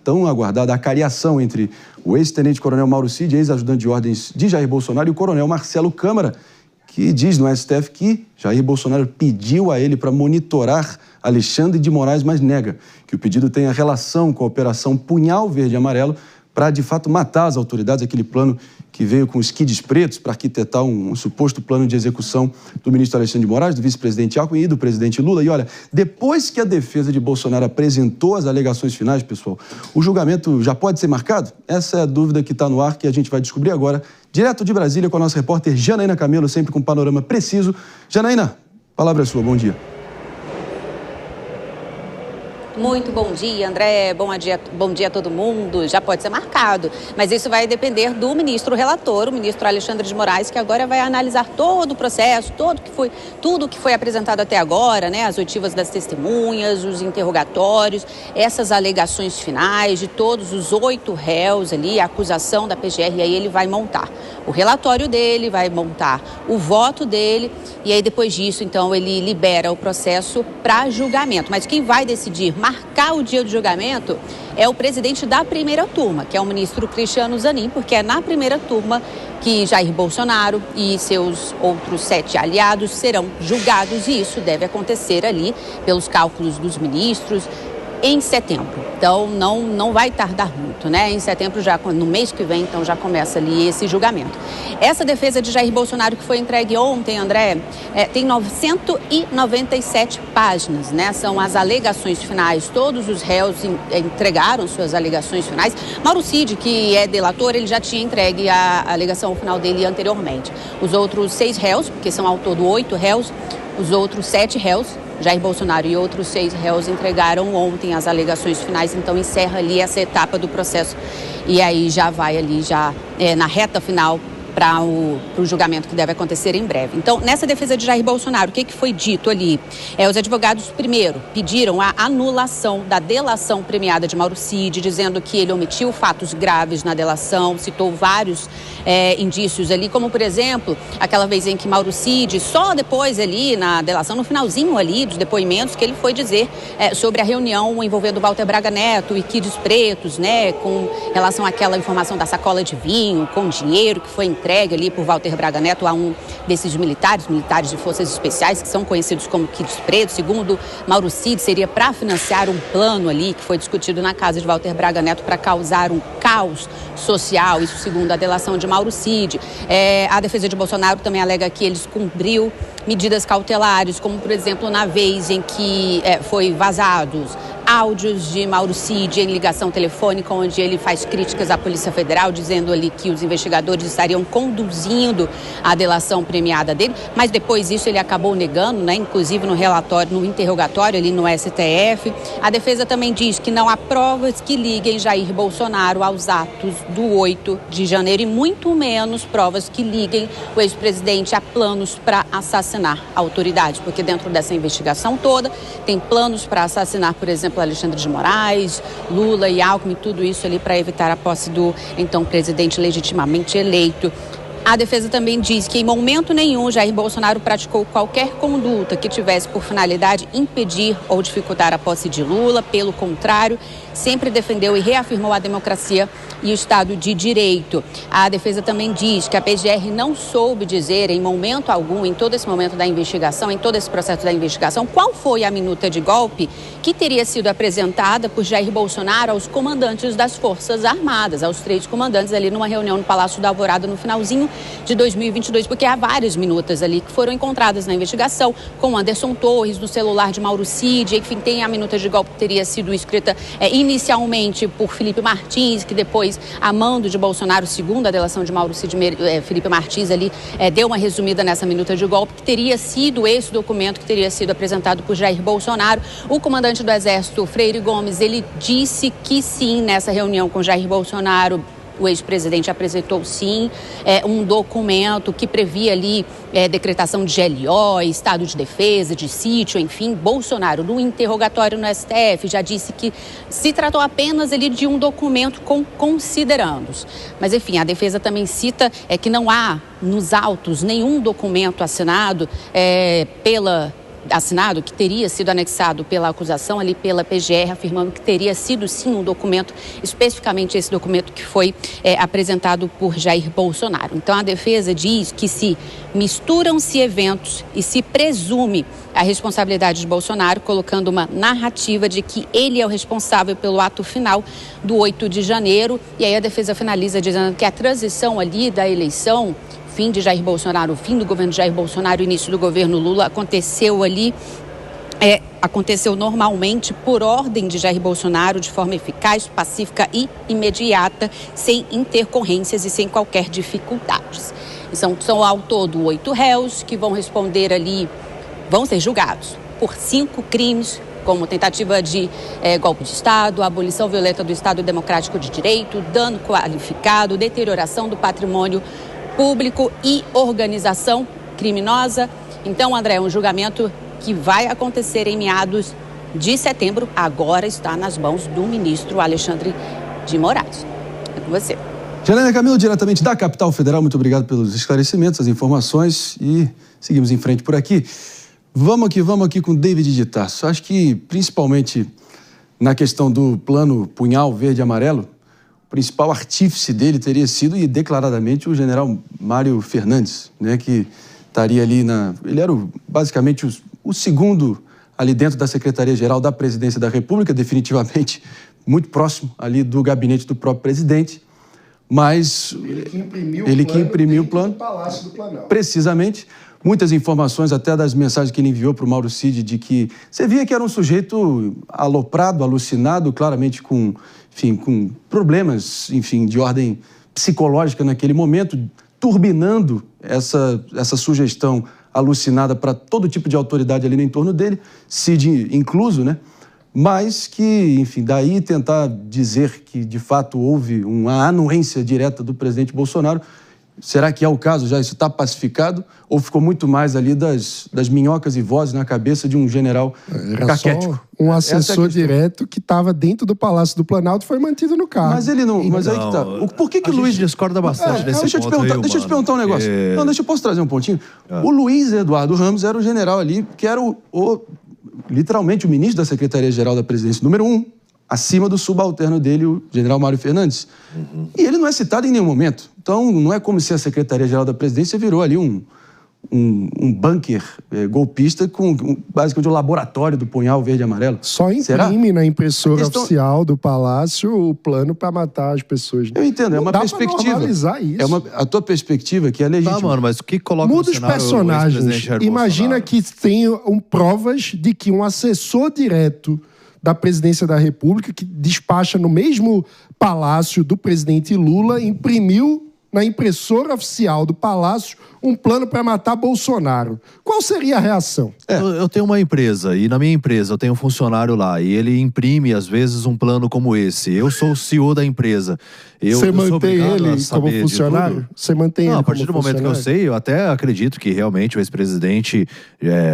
tão aguardada acariação entre o ex-tenente-coronel Mauro Cid, ex-ajudante de ordens de Jair Bolsonaro, e o coronel Marcelo Câmara, que diz no STF que Jair Bolsonaro pediu a ele para monitorar Alexandre de Moraes, mas nega que o pedido tenha relação com a Operação Punhal Verde e Amarelo para, de fato, matar as autoridades, aquele plano que veio com os skids pretos para arquitetar um suposto plano de execução do ministro Alexandre de Moraes, do vice-presidente Alckmin e do presidente Lula. E olha, depois que a defesa de Bolsonaro apresentou as alegações finais, pessoal, o julgamento já pode ser marcado? Essa é a dúvida que está no ar, que a gente vai descobrir agora, direto de Brasília, com a nossa repórter Janaína Camelo, sempre com um panorama preciso. Janaína, a palavra é sua, bom dia. Muito bom dia, André. Bom dia a todo mundo. Já pode ser marcado, mas isso vai depender do ministro relator, o ministro Alexandre de Moraes, que agora vai analisar todo o processo, tudo que foi apresentado até agora, né? As oitivas das testemunhas, os interrogatórios, essas alegações finais de todos os 8 réus ali, a acusação da PGR, e aí ele vai montar o relatório dele, vai montar o voto dele, e aí depois disso, então, ele libera o processo para julgamento. Mas quem vai decidir marcar o dia do julgamento é o presidente da primeira turma, que é o ministro Cristiano Zanin, porque é na primeira turma que Jair Bolsonaro e seus outros 7 aliados serão julgados, e isso deve acontecer ali, pelos cálculos dos ministros, em setembro. Então, não vai tardar muito, né? Em setembro, já no mês que vem, então já começa ali esse julgamento. Essa defesa de Jair Bolsonaro, que foi entregue ontem, André, tem 997 páginas, né? São as alegações finais. Todos os réus entregaram suas alegações finais. Mauro Cid, que é delator, ele já tinha entregue a alegação final dele anteriormente. Os outros 6 réus, porque são ao todo 8 réus, os outros 7 réus, Jair Bolsonaro e outros 6 réus, entregaram ontem as alegações finais, então encerra ali essa etapa do processo e aí já vai ali na reta final para o julgamento que deve acontecer em breve. Então, nessa defesa de Jair Bolsonaro, o que foi dito ali? Os advogados, primeiro, pediram a anulação da delação premiada de Mauro Cid, dizendo que ele omitiu fatos graves na delação, citou vários indícios ali, como, por exemplo, aquela vez em que Mauro Cid, só depois ali na delação, no finalzinho ali dos depoimentos, que ele foi dizer sobre a reunião envolvendo Walter Braga Neto e quids pretos, né, com relação àquela informação da sacola de vinho, com dinheiro que foi entregue ali por Walter Braga Neto a um desses militares de forças especiais, que são conhecidos como quids pretos. Segundo Mauro Cid, seria para financiar um plano ali que foi discutido na casa de Walter Braga Neto para causar um caos social, isso segundo a delação de Mauro Cid. A defesa de Bolsonaro também alega que eles cumpriu medidas cautelares, como, por exemplo, na vez em que foi vazados áudios de Mauro Cid em ligação telefônica, onde ele faz críticas à Polícia Federal, dizendo ali que os investigadores estariam conduzindo a delação premiada dele, mas depois isso ele acabou negando, né? Inclusive no relatório, no interrogatório ali no STF. A defesa também diz que não há provas que liguem Jair Bolsonaro aos atos do 8 de janeiro e muito menos provas que liguem o ex-presidente a planos para assassinar a autoridade, porque dentro dessa investigação toda tem planos para assassinar, por exemplo, Alexandre de Moraes, Lula e Alckmin, tudo isso ali para evitar a posse do então presidente legitimamente eleito. A defesa também diz que em momento nenhum Jair Bolsonaro praticou qualquer conduta que tivesse por finalidade impedir ou dificultar a posse de Lula. Pelo contrário, sempre defendeu e reafirmou a democracia e o Estado de Direito. A defesa também diz que a PGR não soube dizer em momento algum, em todo esse momento da investigação, em todo esse processo da investigação, qual foi a minuta de golpe que teria sido apresentada por Jair Bolsonaro aos comandantes das Forças Armadas, aos 3 comandantes ali numa reunião no Palácio da Alvorada no finalzinho de 2022, porque há várias minutas ali que foram encontradas na investigação, com Anderson Torres, no celular de Mauro Cid, enfim, tem a minuta de golpe que teria sido escrita inicialmente por Felipe Martins, que depois, a mando de Bolsonaro, segundo a delação de Mauro Cid, Felipe Martins ali deu uma resumida nessa minuta de golpe, que teria sido esse documento que teria sido apresentado por Jair Bolsonaro. O comandante do Exército, Freire Gomes, ele disse que sim, nessa reunião com Jair Bolsonaro, o ex-presidente apresentou, sim, um documento que previa ali decretação de GLO, estado de defesa, de sítio, enfim. Bolsonaro, no interrogatório no STF, já disse que se tratou apenas ali de um documento com considerandos. Mas, enfim, a defesa também cita que não há nos autos nenhum documento assinado assinado, que teria sido anexado pela acusação ali pela PGR, afirmando que teria sido sim um documento, especificamente esse documento que foi apresentado por Jair Bolsonaro. Então a defesa diz que se misturam-se eventos e se presume a responsabilidade de Bolsonaro, colocando uma narrativa de que ele é o responsável pelo ato final do 8 de janeiro. E aí a defesa finaliza dizendo que a transição ali da eleição, fim de Jair Bolsonaro, fim do governo Jair Bolsonaro, início do governo Lula, aconteceu ali, aconteceu normalmente por ordem de Jair Bolsonaro, de forma eficaz, pacífica e imediata, sem intercorrências e sem qualquer dificuldades. E são ao todo 8 réus que vão responder ali, vão ser julgados por 5 crimes, como tentativa de golpe de Estado, abolição violenta do Estado Democrático de Direito, dano qualificado, deterioração do patrimônio público e organização criminosa. Então, André, um julgamento que vai acontecer em meados de setembro, agora está nas mãos do ministro Alexandre de Moraes. É com você. Janaína Camilo, diretamente da capital federal, muito obrigado pelos esclarecimentos, as informações e seguimos em frente por aqui. Vamos aqui com David de Tarso. Acho que, principalmente na questão do plano Punhal Verde e Amarelo, o principal artífice dele teria sido, e declaradamente, o general Mário Fernandes, né, que estaria ali Ele era basicamente o segundo ali dentro da Secretaria-Geral da Presidência da República, definitivamente muito próximo ali do gabinete do próprio presidente, mas ele que imprimiu o plano, Palácio do Planalto. Precisamente. Muitas informações, até das mensagens que ele enviou para o Mauro Cid, de que você via que era um sujeito aloprado, alucinado, claramente com problemas, de ordem psicológica naquele momento, turbinando essa sugestão alucinada para todo tipo de autoridade ali no entorno dele, Cid incluso, né? Mas que, daí tentar dizer que, de fato, houve uma anuência direta do presidente Bolsonaro. Será que é o caso já? Isso está pacificado? Ou ficou muito mais ali das minhocas e vozes na cabeça de um general caquético? Só um assessor direto que estava dentro do Palácio do Planalto foi mantido no cargo. Mas ele não... Mas aí que tá. Por que o Luiz... discorda bastante desse deixa ponto aí, Deixa eu te perguntar um negócio. Não, deixa eu posso trazer um pontinho. O Luiz Eduardo Ramos era o general ali, que era literalmente o ministro da Secretaria-Geral da Presidência, número 1, acima do subalterno dele, o general Mário Fernandes. E ele não é citado em nenhum momento. Então, não é como se a Secretaria-Geral da Presidência virou ali um bunker golpista com basicamente um laboratório do Punhal Verde e Amarelo. Só imprime na impressora oficial do Palácio o plano para matar as pessoas. Eu entendo, é uma perspectiva. Isso. A tua perspectiva que é legítima. Tá, mano, mas o que coloca Muda os personagens. Imagina que tem provas de que um assessor direto da Presidência da República, que despacha no mesmo palácio do presidente Lula, imprimiu na impressora oficial do Palácio um plano para matar Bolsonaro. Qual seria a reação? Eu tenho uma empresa, e na minha empresa eu tenho um funcionário lá, e ele imprime, às vezes, um plano como esse. Eu sou o CEO da empresa. Você mantém ele como funcionário? Você mantém ele como funcionário? A partir do momento que eu sei, eu até acredito que realmente o ex-presidente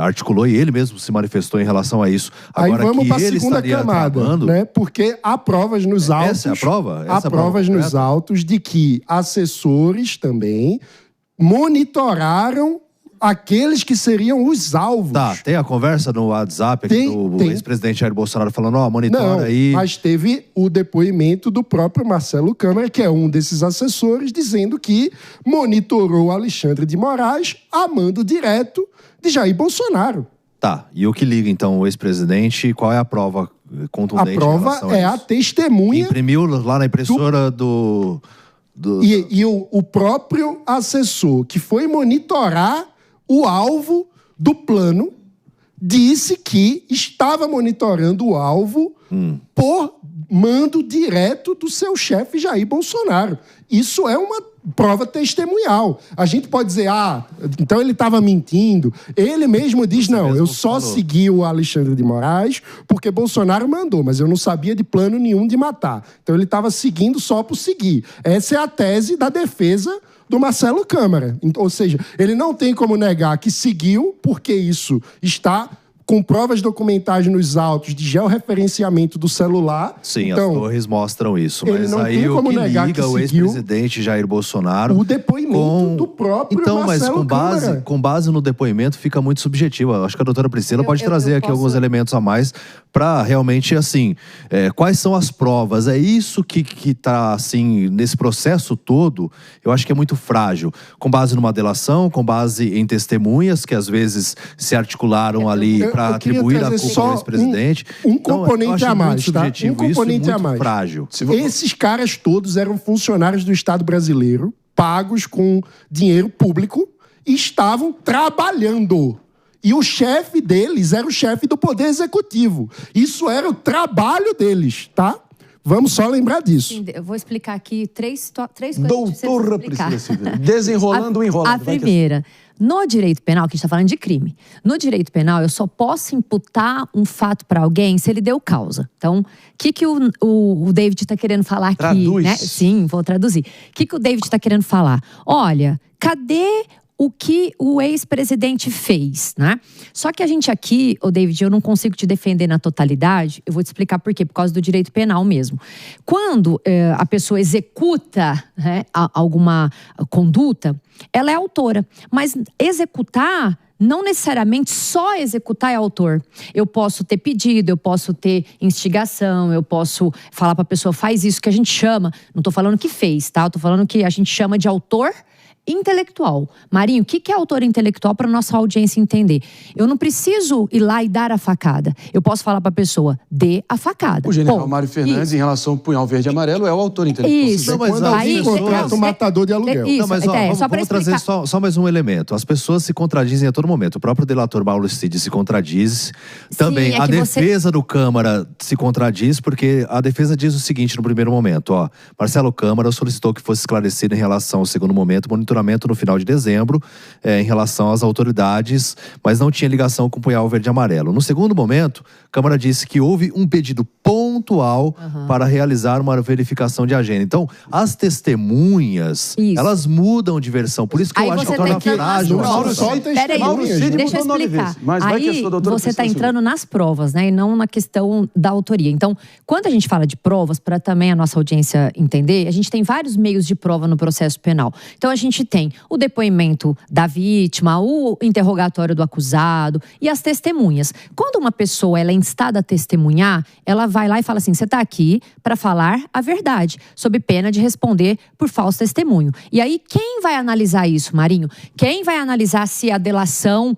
articulou e ele mesmo se manifestou em relação a isso. Agora, aí vamos para a segunda camada, né? Porque há provas nos autos... Essa é a prova? Há provas nos autos de que assessores também monitoraram aqueles que seriam os alvos. Tá, tem a conversa no WhatsApp aqui do ex-presidente Jair Bolsonaro falando, monitora aí. Mas teve o depoimento do próprio Marcelo Câmara, que é um desses assessores, dizendo que monitorou Alexandre de Moraes a mando direto de Jair Bolsonaro. Tá, e o que liga então o ex-presidente? Qual é a prova contundente? A prova é a testemunha. Imprimiu lá na impressora E o próprio assessor que foi monitorar o alvo do plano disse que estava monitorando o alvo por mando direto do seu chefe Jair Bolsonaro. Isso é uma prova testemunhal. A gente pode dizer, então ele estava mentindo. Ele mesmo diz, eu só segui o Alexandre de Moraes porque Bolsonaro mandou, mas eu não sabia de plano nenhum de matar. Então ele estava seguindo só por seguir. Essa é a tese da defesa do Marcelo Câmara. Ou seja, ele não tem como negar que seguiu, porque isso está com provas documentais nos autos de georreferenciamento do celular. Sim, então, as torres mostram isso. ele Mas não aí tem o como que negar liga que o seguiu ex-presidente Jair Bolsonaro... o depoimento do próprio Então, mas Marcelo Câmara. com base no depoimento fica muito subjetivo. Eu acho que a doutora Priscila pode trazer aqui alguns elementos a mais para realmente, assim, quais são as provas? É isso que tá, assim, nesse processo todo, eu acho que é muito frágil. Com base numa delação, com base em testemunhas que às vezes se articularam ali para atribuir a culpa ao ex-presidente. Um componente a mais, tá? Um componente a mais. Frágil. Esses caras todos eram funcionários do Estado brasileiro, pagos com dinheiro público, e estavam trabalhando. E o chefe deles era o chefe do Poder Executivo. Isso era o trabalho deles, tá? Vamos só lembrar disso. Sim, eu vou explicar aqui três coisas. Doutora Priscila Silveira, desenrolando o enrolado. A primeira, no direito penal, que a gente está falando de crime, no direito penal eu só posso imputar um fato para alguém se ele deu causa. Então, o que o David está querendo falar aqui? Traduz. Né? Sim, vou traduzir. O que o David está querendo falar? Olha, cadê o que o ex-presidente fez, né? Só que a gente aqui, David, eu não consigo te defender na totalidade, eu vou te explicar por quê, por causa do direito penal mesmo. Quando a pessoa executa, né, alguma conduta, ela é autora, mas executar... Não necessariamente só executar é autor. Eu posso ter pedido, eu posso ter instigação, eu posso falar para a pessoa, faz isso, que a gente chama, não estou falando que fez, tá? Eu estou falando que a gente chama de autor intelectual. Marinho, o que é autor intelectual para nossa audiência entender? Eu não preciso ir lá e dar a facada. Eu posso falar para a pessoa, dê a facada. O general Mário Fernandes, em relação ao punhal verde e amarelo, é o autor intelectual. Isso. Quando aí contrata o matador de aluguel. Isso, não, mas vamos trazer só mais um elemento. As pessoas se contradizem a todo momento. O próprio delator Mauro Cid se contradiz. Também a defesa do Câmara se contradiz, porque a defesa diz o seguinte no primeiro momento. Marcelo Câmara solicitou que fosse esclarecido em relação ao segundo momento, monitoramento no final de dezembro, em relação às autoridades, mas não tinha ligação com o punhal verde e amarelo. No segundo momento, a Câmara disse que houve um pedido pontual para realizar uma verificação de agenda. Então, as testemunhas, elas mudam de versão. Por isso que eu acho que torna frágil. Mauro Cid, deixa eu explicar. Aí você está entrando nas provas, né? E não na questão da autoria. Então, quando a gente fala de provas, para também a nossa audiência entender, a gente tem vários meios de prova no processo penal. Então, a gente tem o depoimento da vítima, o interrogatório do acusado e as testemunhas. Quando uma pessoa ela é instada a testemunhar, ela vai lá e fala assim, você está aqui para falar a verdade, sob pena de responder por falso testemunho. E aí, quem vai analisar isso, Marinho? Quem vai analisar se a delação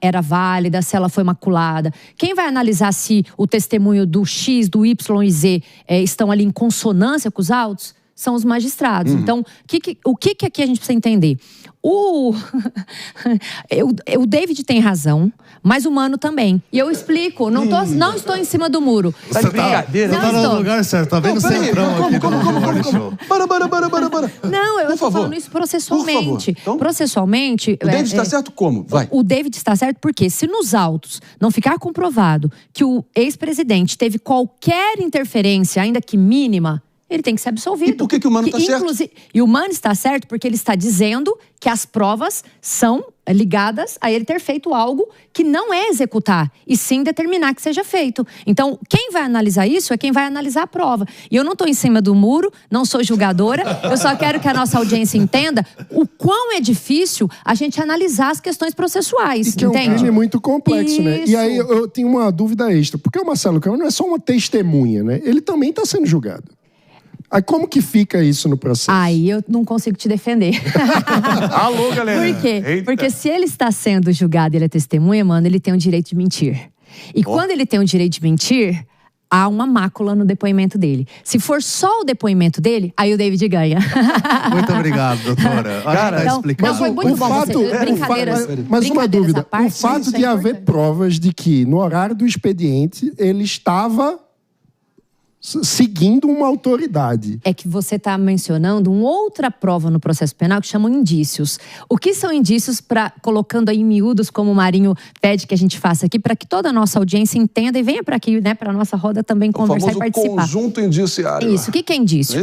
era válida, se ela foi maculada? Quem vai analisar se o testemunho do X, do Y e Z estão ali em consonância com os autos? São os magistrados. Então, o que aqui a gente precisa entender? O David tem razão, mas o Mano também. E eu explico, não estou em cima do muro. Tá de brincadeira. Não tá no lugar certo, tá vendo o centrão aqui. Como? Para. Não, eu estou falando isso processualmente. Então, processualmente... O David está certo como? Vai. O David está certo porque se nos autos não ficar comprovado que o ex-presidente teve qualquer interferência, ainda que mínima, ele tem que ser absolvido. E por que o Mano está certo? E o Mano está certo porque ele está dizendo que as provas são ligadas a ele ter feito algo que não é executar, e sim determinar que seja feito. Então, quem vai analisar isso é quem vai analisar a prova. E eu não estou em cima do muro, não sou julgadora, eu só quero que a nossa audiência entenda o quão é difícil a gente analisar as questões processuais, e que entende? É um crime muito complexo, né? Isso. E aí eu tenho uma dúvida extra, porque o Marcelo Câmara não é só uma testemunha, né? Ele também está sendo julgado. Aí como que fica isso no processo? Aí eu não consigo te defender. Alô, galera. Por quê? Eita. Porque se ele está sendo julgado e ele é testemunha, mano, ele tem o direito de mentir. E quando ele tem o direito de mentir, há uma mácula no depoimento dele. Se for só o depoimento dele, aí o David ganha. Muito obrigado, doutora. Cara, então, explicado. foi muito bom você. Brincadeiras. Mas uma dúvida. Parte, o fato isso de haver importante. provas de que, no horário do expediente, ele estava seguindo uma autoridade. É que você está mencionando uma outra prova no processo penal que chamam indícios. O que são indícios, colocando aí em miúdos, como o Marinho pede que a gente faça aqui, para que toda a nossa audiência entenda e venha para aqui, né, para a nossa roda também conversar e participar. Conjunto indiciário. Isso. O que é indício?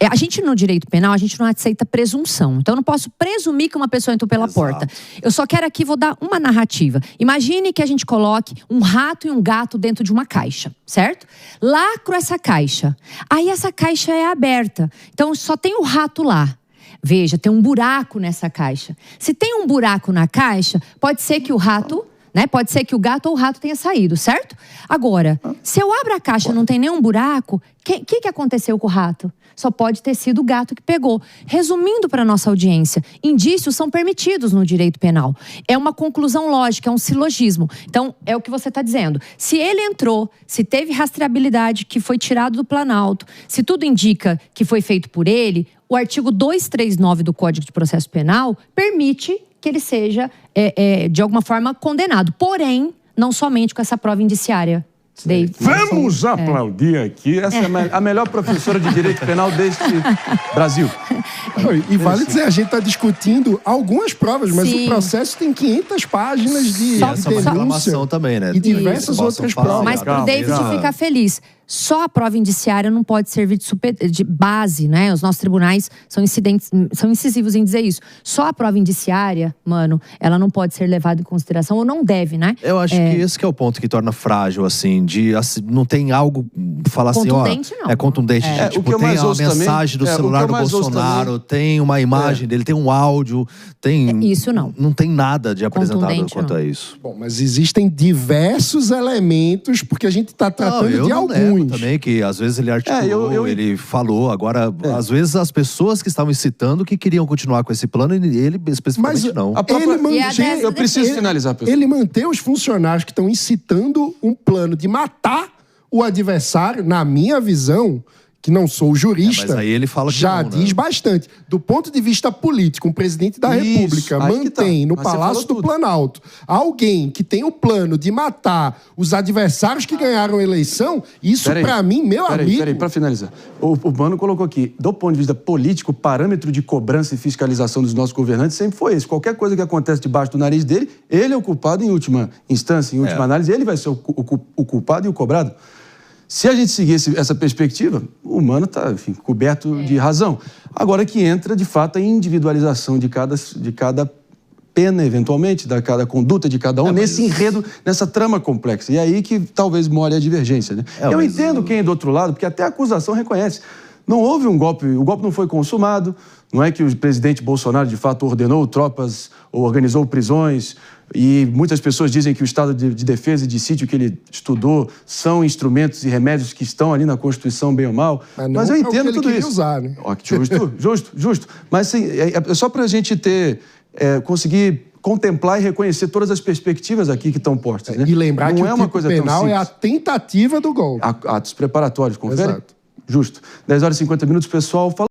A gente, no direito penal, a gente não aceita presunção. Então, eu não posso presumir que uma pessoa entrou pela porta. Eu só quero aqui, vou dar uma narrativa. Imagine que a gente coloque um rato e um gato dentro de uma caixa, certo? Lacro essa caixa. Aí essa caixa é aberta. Então só tem o rato lá. Veja, tem um buraco nessa caixa. Se tem um buraco na caixa, pode ser que o rato, né? Pode ser que o gato ou o rato tenha saído, certo? Agora, se eu abro a caixa e não tem nenhum buraco, o que aconteceu com o rato? Só pode ter sido o gato que pegou. Resumindo para a nossa audiência, indícios são permitidos no direito penal. É uma conclusão lógica, é um silogismo. Então, é o que você está dizendo. Se ele entrou, se teve rastreabilidade que foi tirado do Planalto, se tudo indica que foi feito por ele, o artigo 239 do Código de Processo Penal permite que ele seja, de alguma forma, condenado. Porém, não somente com essa prova indiciária. Vamos aplaudir aqui. Essa é a melhor professora de direito penal deste Brasil. E vale dizer, a gente está discutindo algumas provas, mas o processo tem 500 páginas de denúncia também, né? E diversas outras provas. Mas para o David ficar feliz, só a prova indiciária não pode servir de base, né? Os nossos tribunais são incisivos em dizer isso. Só a prova indiciária, mano, ela não pode ser levada em consideração, ou não deve, né? Eu acho que esse que é o ponto que torna frágil, assim, não tem algo, falar assim, ó… Não. É contundente, tipo, tem a mensagem do celular do Bolsonaro, tem uma imagem dele, tem um áudio, tem… Isso não. Não tem nada de apresentado quanto a isso. Bom, mas existem diversos elementos, porque a gente está tratando de alguns. Também que às vezes ele articulou, ele falou. Agora, às vezes as pessoas que estavam incitando que queriam continuar com esse plano, ele especificamente não. Eu preciso finalizar, pessoal. Ele mantém os funcionários que estão incitando um plano de matar o adversário, na minha visão, que não sou jurista, mas aí ele fala que já não, diz bastante. Do ponto de vista político, um presidente da República mantém no Palácio do Planalto alguém que tem o plano de matar os adversários que ganharam a eleição, isso pra mim, meu amigo… Peraí, pra finalizar. O Mano colocou aqui, do ponto de vista político, o parâmetro de cobrança e fiscalização dos nossos governantes sempre foi esse. Qualquer coisa que acontece debaixo do nariz dele, ele é o culpado em última instância, em última análise, ele vai ser o culpado e o cobrado. Se a gente seguir essa perspectiva, o Mano está, coberto de razão. Agora que entra, de fato, a individualização de cada pena, eventualmente, da cada conduta de cada um, nesse enredo, nessa trama complexa. E aí que talvez more a divergência, né? Eu entendo quem é do outro lado, porque até a acusação reconhece. Não houve um golpe, o golpe não foi consumado, não é que o presidente Bolsonaro, de fato, ordenou tropas ou organizou prisões, e muitas pessoas dizem que o estado de defesa e de sítio que ele estudou são instrumentos e remédios que estão ali na Constituição, bem ou mal. Mas eu entendo tudo isso. Usar, né? Justo. Mas assim, é só para a gente conseguir contemplar e reconhecer todas as perspectivas aqui que estão postas. Né? E lembrar que o tipo penal é a tentativa do golpe. Atos preparatórios, confere? Exato. Justo. 10 horas e 50 minutos, pessoal.